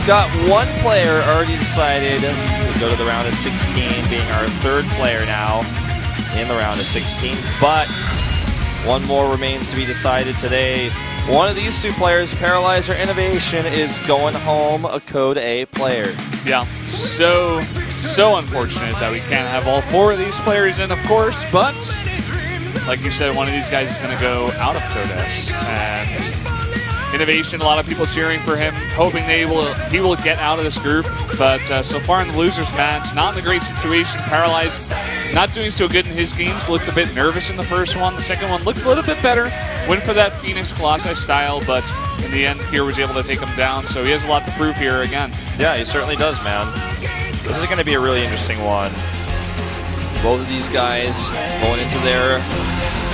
we've got one player already decided to go to the round of 16, being our third player now in the round of 16. But one more remains to be decided today. One of these two players, Paralyze or Innovation, is going home a Code A player. Yeah, so unfortunate that we can't have all four of these players in, of course, but like you said, one of these guys is going to go out of Code S. And Innovation, a lot of people cheering for him, hoping he will get out of this group. But so far in the losers match, not in a great situation. Paralyze not doing so good in his games, looked a bit nervous in the first one. The second one looked a little bit better. Went for that Phoenix Colossi style, but in the end, here was able to take him down. So he has a lot to prove here again. Yeah, he certainly does, man. This is going to be a really interesting one. Both of these guys going into their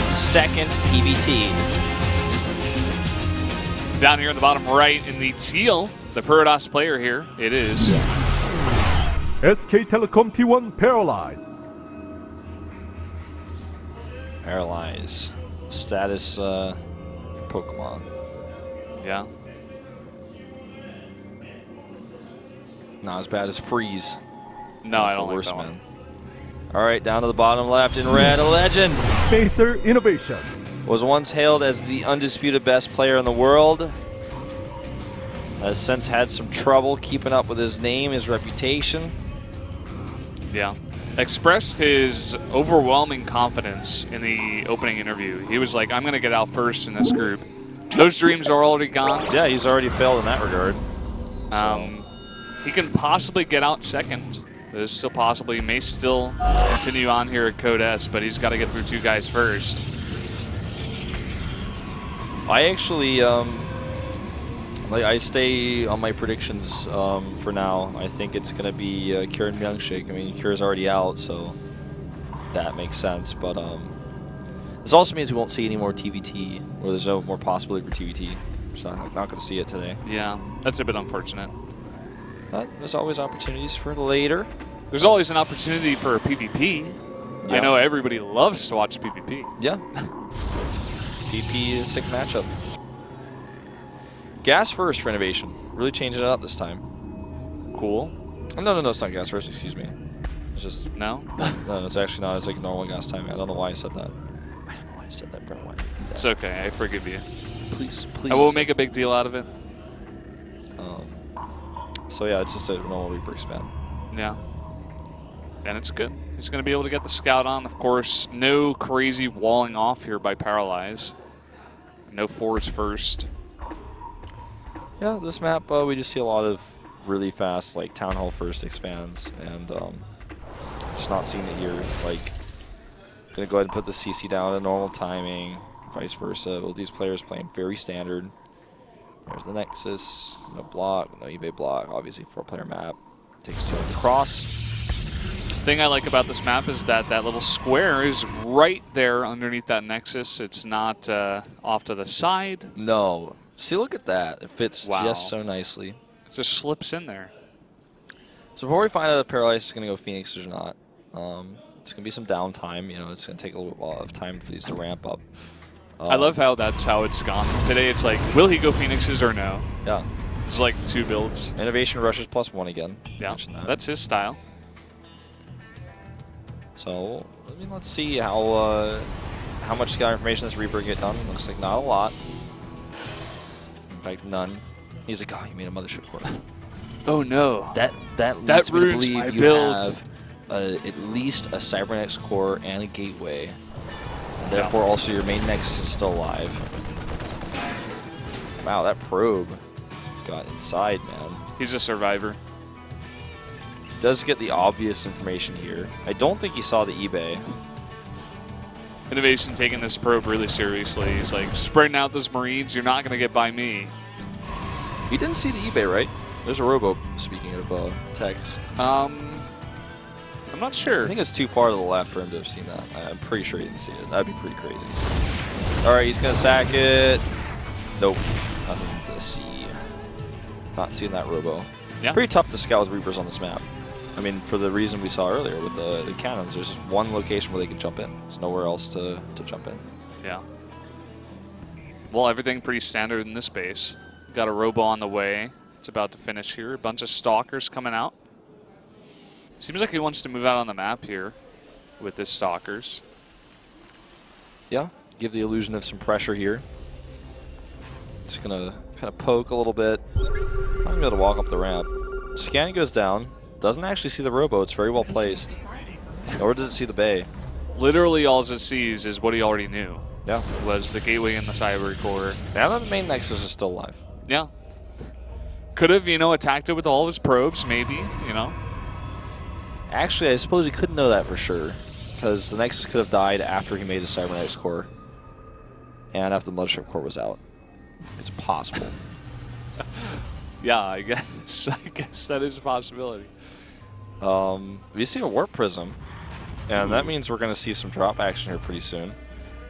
second PBT. Down here in the bottom right in the teal, the Paradox player here, it is SK Telecom T1 Paralyze. Paralyze. Status Pokemon. Yeah. Not as bad as Freeze. No, I don't like that one. All right, down to the bottom left in red, a legend. Spacer Innovation. Was once hailed as the undisputed best player in the world. Has since had some trouble keeping up with his name, his reputation. Yeah. Expressed his overwhelming confidence in the opening interview. He was like, I'm going to get out first in this group. Those dreams are already gone. Yeah, he's already failed in that regard. He can possibly get out second. It is still possible. He may still continue on here at Code S, but he's got to get through two guys first. I actually, I stay on my predictions for now. I think it's going to be Cure and Myungshik. I mean, Cure's already out, so that makes sense. But this also means we won't see any more TVT, or there's no more possibility for TVT. Just not going to see it today. Yeah, that's a bit unfortunate. But there's always opportunities for later. There's always an opportunity for a PvP. Yeah. I know everybody loves to watch PvP. Yeah. PvP is a sick matchup. Gas first for Innovation. Really changing it up this time. Cool. Oh, no, it's not gas first, excuse me. It's just... No? No, it's actually not. It's like normal gas timing. I don't know why I said that. I don't know why I said that, Brent. Why did you do that? It's okay. I forgive you. Please. I will make a big deal out of it. So yeah, it's just a normal Reaper expand. Yeah. And it's good. He's going to be able to get the scout on. Of course, no crazy walling off here by Paralyze. No forwards first. Yeah, this map, we just see a lot of really fast, like, Town Hall first expands. And just not seeing it here. Like, going to go ahead and put the CC down at normal timing. Vice versa. Well, these players playing very standard. There's the Nexus, no block, no eBay block, obviously 4-player map. Takes 2 on the cross. The thing I like about this map is that that little square is right there underneath that Nexus. It's not off to the side. No. See, look at that. It fits just so nicely. It just slips in there. So before we find out if Paralyze is going to go Phoenix or not, it's going to be some downtime. You know, it's going to take a little bit of time for these to ramp up. I love how that's how it's gone. Today it's like, will he go Phoenixes or no? Yeah. It's like 2 builds. Innovation rushes +1 again. Yeah, that's his style. So, I mean, let's see how much scout information this Reaper get done. Looks like not a lot. In fact, none. He's like, oh, you made a mothership core. Oh no. That leads me to believe you have at least a Cybernetics core and a gateway. Therefore, also your main Nexus is still alive. Wow, that probe got inside, man. He's a survivor. Does get the obvious information here. I don't think he saw the eBay. Innovation taking this probe really seriously. He's like, spreading out those Marines, you're not going to get by me. He didn't see the eBay, right? There's a robo, speaking of text. I'm not sure. I think it's too far to the left for him to have seen that. I'm pretty sure he didn't see it. That'd be pretty crazy. All right, he's going to sack it. Nope. Nothing to see. Not seeing that robo. Yeah. Pretty tough to scout with Reapers on this map. I mean, for the reason we saw earlier with the cannons, there's just one location where they can jump in. There's nowhere else to jump in. Yeah. Well, everything pretty standard in this base. Got a robo on the way. It's about to finish here. A bunch of stalkers coming out. Seems like he wants to move out on the map here with his stalkers. Yeah, give the illusion of some pressure here. Just gonna kind of poke a little bit. Not gonna be able to walk up the ramp. Scanning goes down. Doesn't actually see the robo. It's very well placed. Nor does it see the bay. Literally all it sees is what he already knew. Yeah. Was the gateway and the cyber core. Now the main nexus is still alive. Yeah. Could have, you know, attacked it with all of his probes, maybe, you know. Actually, I suppose he couldn't know that for sure. Because the nexus could have died after he made the cybernetics core. And after the mothership core was out. It's possible. Yeah, I guess that is a possibility. We see a warp prism. And that means we're going to see some drop action here pretty soon.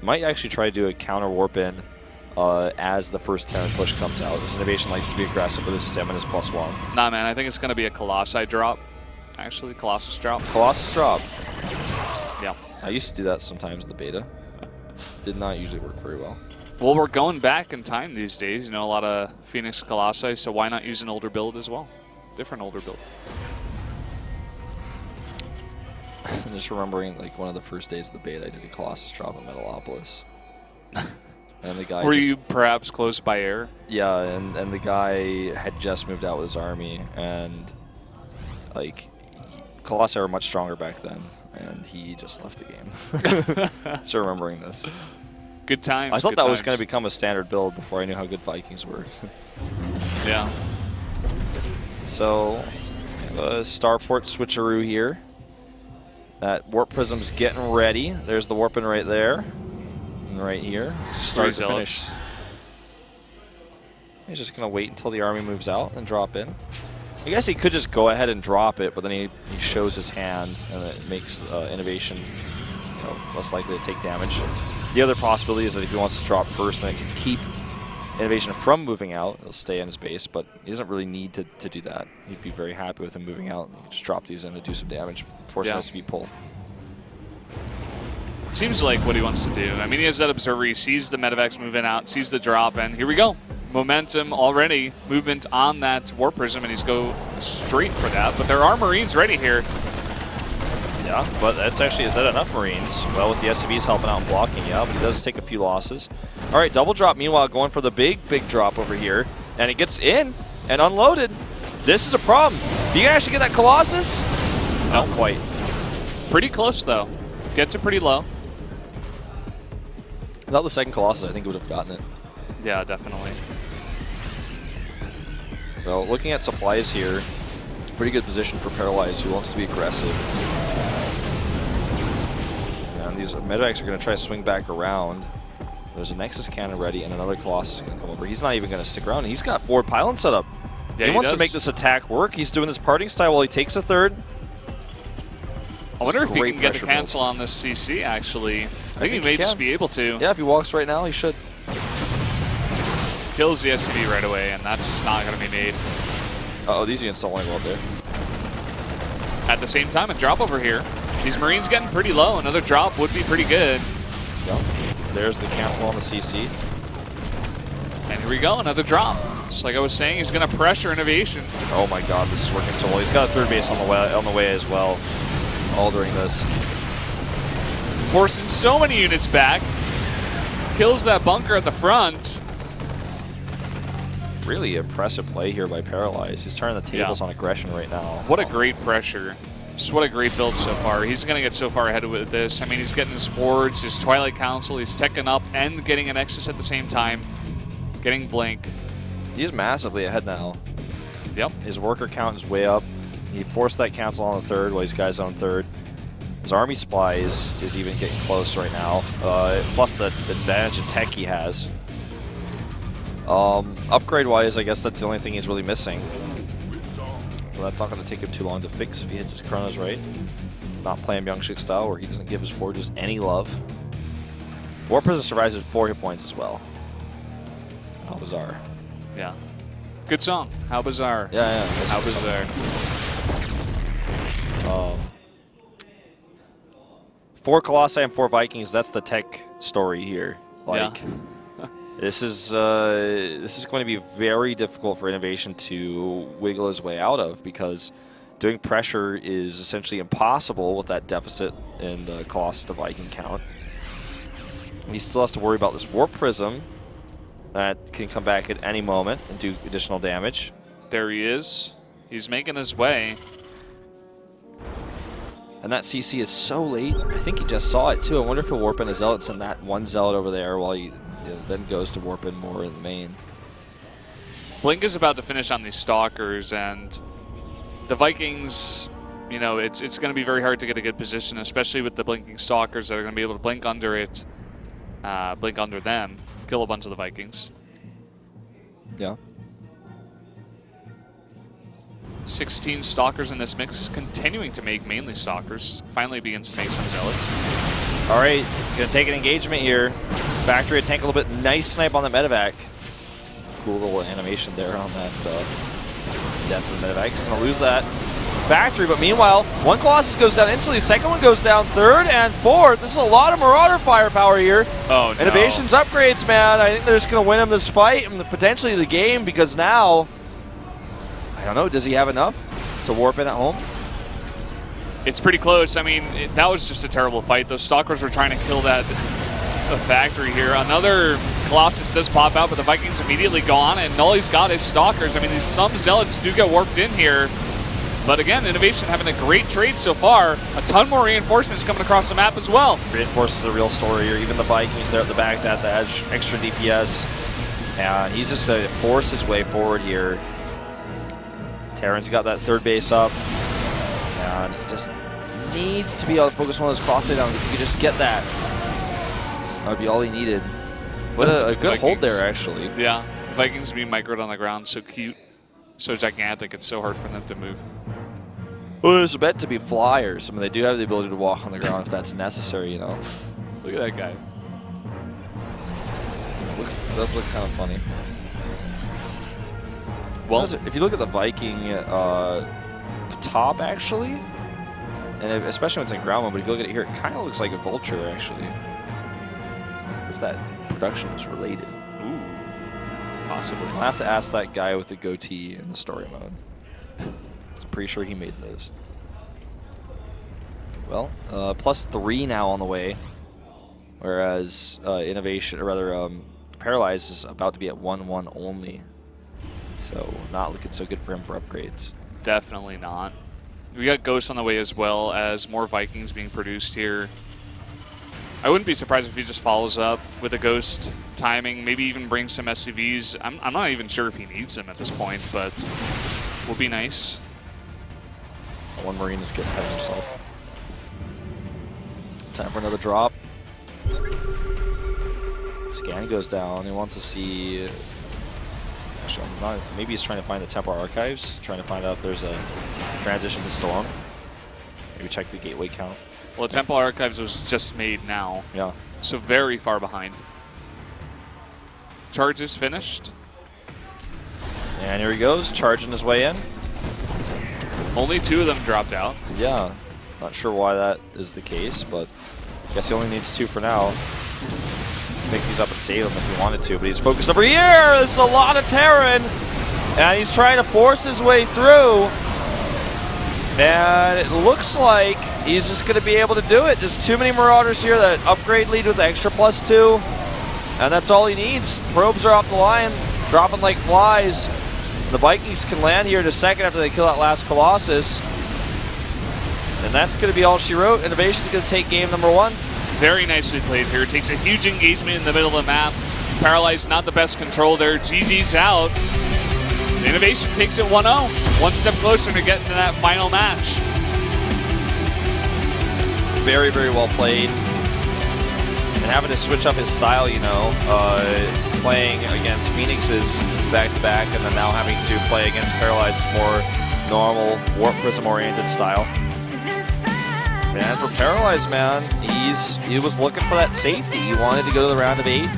Might actually try to do a counter warp in as the first Terran push comes out. This innovation likes to be aggressive, but this stamina is +1. Nah, man, I think it's going to be a Colossi drop. Actually, Colossus drop. Colossus drop. Yeah. I used to do that sometimes in the beta. Did not usually work very well. Well, we're going back in time these days. You know, a lot of Phoenix Colossi, so why not use an older build as well? Different older build. I'm just remembering, like, one of the first days of the beta, I did a Colossus drop in Metalopolis. And the guy Were you perhaps close by air? Yeah, and the guy had just moved out with his army, and, like, Colossi were much stronger back then, and he just left the game. Just remembering this. Good times. I thought that was going to become a standard build before I knew how good Vikings were. Yeah. So, a starport switcheroo here. That warp prism's getting ready. There's the warping right there. And right here. To start to finish. He's just going to wait until the army moves out and drop in. I guess he could just go ahead and drop it, but then he shows his hand, and it makes innovation, you know, less likely to take damage. The other possibility is that if he wants to drop first, then it can keep innovation from moving out. It'll stay in his base, but he doesn't really need to do that. He'd be very happy with him moving out. He can just drop these in to do some damage, forcing us to be pulled. It seems like what he wants to do. I mean, he has that observer. He sees the medevacs moving out, sees the drop, and here we go. Momentum already, movement on that warp prism, and he's go straight for that. But there are Marines ready here. Yeah, but that's actually, is that enough Marines? Well, with the SCVs helping out and blocking, yeah, but he does take a few losses. All right, double drop, meanwhile, going for the big drop over here. And it gets in and unloaded. This is a problem. Do you actually get that Colossus? No. Not quite. Pretty close, though. Gets it pretty low. Without the second Colossus, I think he would have gotten it. Yeah, definitely. Well, looking at supplies here, pretty good position for Paralyze, who wants to be aggressive. And these medevacs are going to try to swing back around. There's a Nexus cannon ready, and another Colossus is going to come over. He's not even going to stick around. He's got 4 pylons set up. Yeah, he wants to make this attack work. He's doing this parting style while he takes a third. I wonder if he can get the cancel on this CC, actually. I think he may just be able to. Yeah, if he walks right now, he should. Kills the SCV right away, and that's not going to be made. Uh-oh, these units don't like well there. At the same time, a drop over here. These Marines getting pretty low. Another drop would be pretty good. Yep. There's the cancel on the CC. And here we go, another drop. Just like I was saying, he's going to pressure innovation. Oh my god, this is working so well. He's got a third base on the way as well. All during this. Forcing so many units back. Kills that bunker at the front. Really impressive play here by Paralyze. He's turning the tables on aggression right now. What a great pressure. Just what a great build so far. He's going to get so far ahead with this. I mean, he's getting his forwards, his Twilight Council, he's teching up and getting an Nexus at the same time. Getting Blink. He's massively ahead now. Yep. His worker count is way up. He forced that cancel on the third while he's guys on third. His army supply is even getting close right now. Plus the advantage in tech he has. Upgrade-wise, I guess that's the only thing he's really missing. Well, that's not going to take him too long to fix if he hits his chronos right. Not playing Byung-Shik style where he doesn't give his forges any love. War Prism survives at 4 hit points as well. How bizarre. Yeah. Good song. How bizarre. Yeah. How bizarre. 4 Colossi and 4 Vikings, that's the tech story here. Like, This is going to be very difficult for Innovation to wiggle his way out of, because doing pressure is essentially impossible with that deficit in the Colossus to Viking count. He still has to worry about this Warp Prism that can come back at any moment and do additional damage. There he is. He's making his way. And that CC is so late. I think he just saw it too. I wonder if he'll warp in a Zealot, send that one Zealot over there while he then goes to warp in more in the main. Blink is about to finish on these Stalkers, and the Vikings, you know, it's going to be very hard to get a good position, especially with the blinking Stalkers that are going to be able to blink under it, blink under them, kill a bunch of the Vikings. Yeah. 16 Stalkers in this mix, continuing to make mainly Stalkers. Finally begins to make some Zealots. All right, gonna take an engagement here. Factory tank a little bit. Nice snipe on the medevac. Cool little animation there on that death of the medevac. He's gonna lose that Factory, but meanwhile, one Colossus goes down instantly. Second one goes down, third and fourth. This is a lot of Marauder firepower here. Oh, no. Innovation's upgrades, man. I think they're just gonna win him this fight and potentially the game, because now, I don't know, does he have enough to warp in at home? It's pretty close. I mean, that was just a terrible fight. Those Stalkers were trying to kill the Factory here. Another Colossus does pop out, but the Vikings immediately gone, and all he's got is Stalkers. I mean, some Zealots do get warped in here, but again, Innovation having a great trade so far. A ton more reinforcements coming across the map as well. Reinforces the real story here. Even the Vikings there at the back to add the extra DPS. And he's just going to force his way forward here. Terran's got that third base up. And he just needs to be able to focus one of those cross down. If he could just get that, that would be all he needed. What a good hold there, actually. Yeah, the Vikings being microed on the ground, so cute, so gigantic, it's so hard for them to move. Well, it's meant to be flyers. I mean, they do have the ability to walk on the ground if that's necessary, you know. Look at that guy. Does look kind of funny. Well, if you look at the Viking top, actually, and especially when it's in ground mode, but if you look at it here, it kind of looks like a vulture, actually. If that production is related. Ooh, possibly. I'll have to ask that guy with the goatee in the story mode. I'm pretty sure he made those. Well, +3 now on the way, whereas Innovation, or rather, Paralyze is about to be at 1-1 only. So not looking so good for him for upgrades. Definitely not. We got Ghost on the way as well, as more Vikings being produced here. I wouldn't be surprised if he just follows up with a Ghost timing, maybe even bring some SCVs. I'm not even sure if he needs them at this point, but will be nice. One Marine is getting ahead of himself. Time for another drop. Scan goes down. He wants to see... Actually, maybe he's trying to find the Templar Archives, trying to find out if there's a transition to Storm. Maybe check the gateway count. Well, the Templar Archives was just made now. Yeah. So very far behind. Charge is finished. And here he goes, charging his way in. Only 2 of them dropped out. Yeah. Not sure why that is the case, but I guess he only needs 2 for now. Pick these up and save them if he wanted to, but he's focused over here. This is a lot of Terran, and he's trying to force his way through. And it looks like he's just going to be able to do it. Just too many Marauders here. That upgrade lead with the extra +2, and that's all he needs. Probes are off the line, dropping like flies. The Vikings can land here in a second after they kill that last Colossus. And that's going to be all she wrote. Innovation's going to take game number 1. Very nicely played here. Takes a huge engagement in the middle of the map. Paralyze not the best control there. GG's out. Innovation takes it 1-0. One step closer to getting to that final match. Very, very well played. And having to switch up his style, you know, playing against Phoenix's back-to-back, and then now having to play against Paralyze's more normal Warp Prism-oriented style. And for Paralyze, man, he was looking for that safety. He wanted to go to the round of 8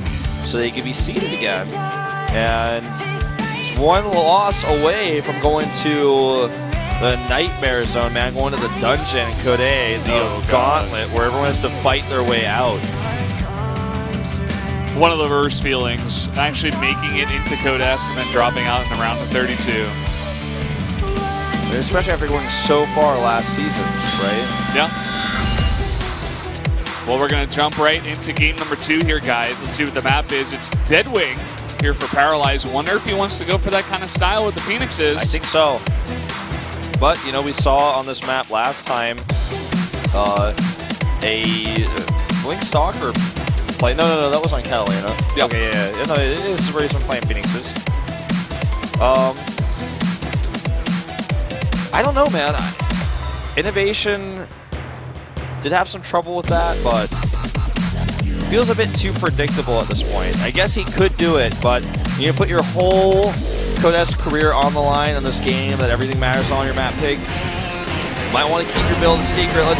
so they could be seeded again. And he's one loss away from going to the Nightmare Zone, man, going to the dungeon in Code A, the Gauntlet, where everyone has to fight their way out. one of the worst feelings, actually making it into Code S and then dropping out in the round of 32. Especially after going so far last season, right? Yeah. Well, we're going to jump right into game number 2 here, guys. Let's see what the map is. It's Deadwing here for Paralyze. Wonder if he wants to go for that kind of style with the Phoenixes. I think so. But, you know, we saw on this map last time a Blink Stalker play. No, that was on Catalina. Yep. Okay, yeah. No, this is where he's been playing Phoenixes. I don't know, man. Innovation did have some trouble with that, but feels a bit too predictable at this point. I guess he could do it, but you put your whole Code S career on the line in this game that everything matters on your map pick. Might want to keep your build a secret. Let's